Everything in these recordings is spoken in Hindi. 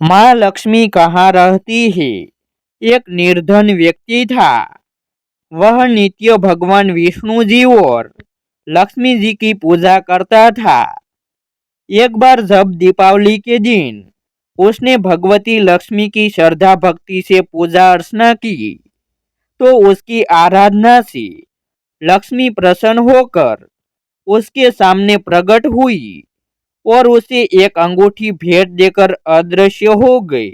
माँ लक्ष्मी कहाँ रहती है? एक निर्धन व्यक्ति था। वह नित्य भगवान विष्णु जी और लक्ष्मी जी की पूजा करता था। एक बार जब दीपावली के दिन उसने भगवती लक्ष्मी की श्रद्धा भक्ति से पूजा अर्चना की, तो उसकी आराधना से लक्ष्मी प्रसन्न होकर उसके सामने प्रकट हुई और उसे एक अंगूठी भेंट देकर अदृश्य हो गई।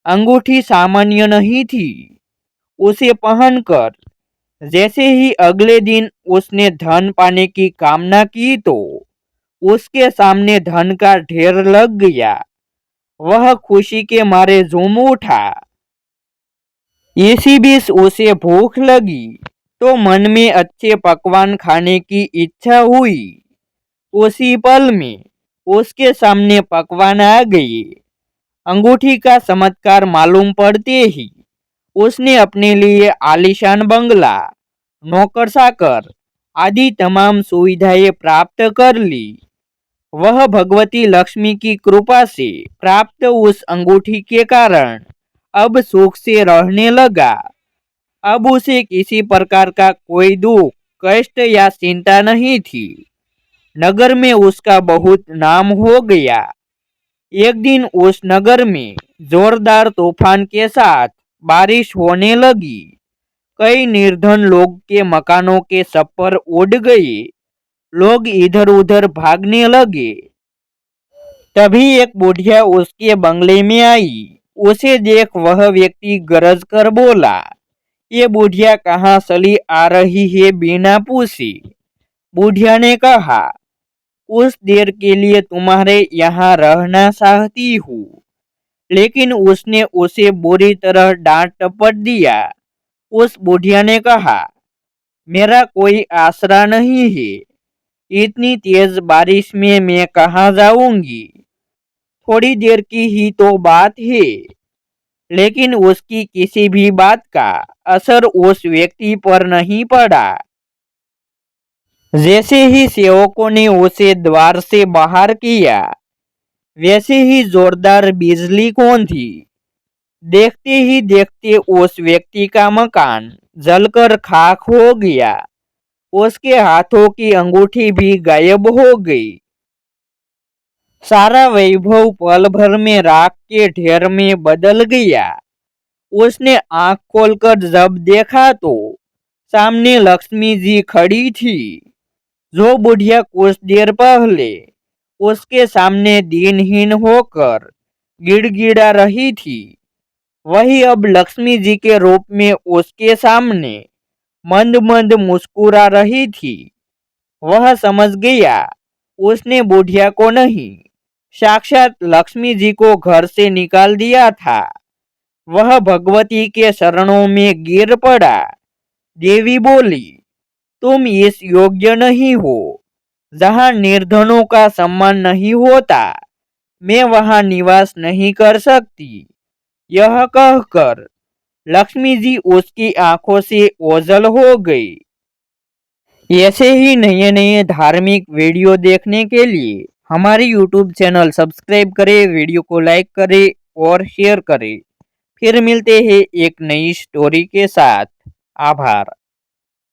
अंगूठी सामान्य नहीं थी। उसे पहनकर जैसे ही अगले दिन उसने धन पाने की कामना की, तो उसके सामने धन का ढेर लग गया। वह खुशी के मारे झूम उठा। इसी बीच उसे भूख लगी, तो मन में अच्छे पकवान खाने की इच्छा हुई। उसी पल में उसके सामने पकवान आ गए। अंगूठी का चमत्कार मालूम पड़ते ही उसने अपने लिए आलीशान बंगला, नौकर चाकर आदि तमाम सुविधाएं प्राप्त कर ली। वह भगवती लक्ष्मी की कृपा से प्राप्त उस अंगूठी के कारण अब सुख से रहने लगा। अब उसे किसी प्रकार का कोई दुख, कष्ट या चिंता नहीं थी। नगर में उसका बहुत नाम हो गया। एक दिन उस नगर में जोरदार तूफान के साथ बारिश होने लगी। कई निर्धन लोग के मकानों के छप्पर उड़ गए। लोग इधर उधर भागने लगे। तभी एक बुढ़िया उसके बंगले में आई। उसे देख वह व्यक्ति गरज कर बोला, ये बुढ़िया कहाँ चली आ रही है बिना पूछे? बुढ़िया ने कहा, कुछ देर के लिए तुम्हारे यहाँ रहना चाहती हूँ। लेकिन उसने उसे बुरी तरह डांट टपट दिया। उस बुढ़िया ने कहा, मेरा कोई आसरा नहीं है। इतनी तेज बारिश में मैं कहाँ जाऊंगी? थोड़ी देर की ही तो बात है। लेकिन उसकी किसी भी बात का असर उस व्यक्ति पर नहीं पड़ा। जैसे ही सेवकों ने उसे द्वार से बाहर किया, वैसे ही जोरदार बिजली कौंधी। देखते ही देखते उस व्यक्ति का मकान जलकर खाक हो गया। उसके हाथों की अंगूठी भी गायब हो गई। सारा वैभव पल भर में राख के ढेर में बदल गया। उसने आंख खोलकर जब देखा, तो सामने लक्ष्मी जी खड़ी थी। जो बुढ़िया कुछ देर पहले उसके सामने दीनहीन होकर गिड़गिड़ा रही थी, वही अब लक्ष्मी जी के रूप में उसके सामने मंद मंद मुस्कुरा रही थी। वह समझ गया उसने बुढ़िया को नहीं, साक्षात लक्ष्मी जी को घर से निकाल दिया था। वह भगवती के शरणों में गिर पड़ा। देवी बोली, तुम इस योग्य नहीं हो। जहाँ निर्धनों का सम्मान नहीं होता, मैं वहाँ निवास नहीं कर सकती। यह कहकर लक्ष्मी जी उसकी आंखों से ओझल हो गई। ऐसे ही नए नए धार्मिक वीडियो देखने के लिए हमारी यूट्यूब चैनल सब्सक्राइब करें, वीडियो को लाइक करें और शेयर करें। फिर मिलते हैं एक नई स्टोरी के साथ। आभार।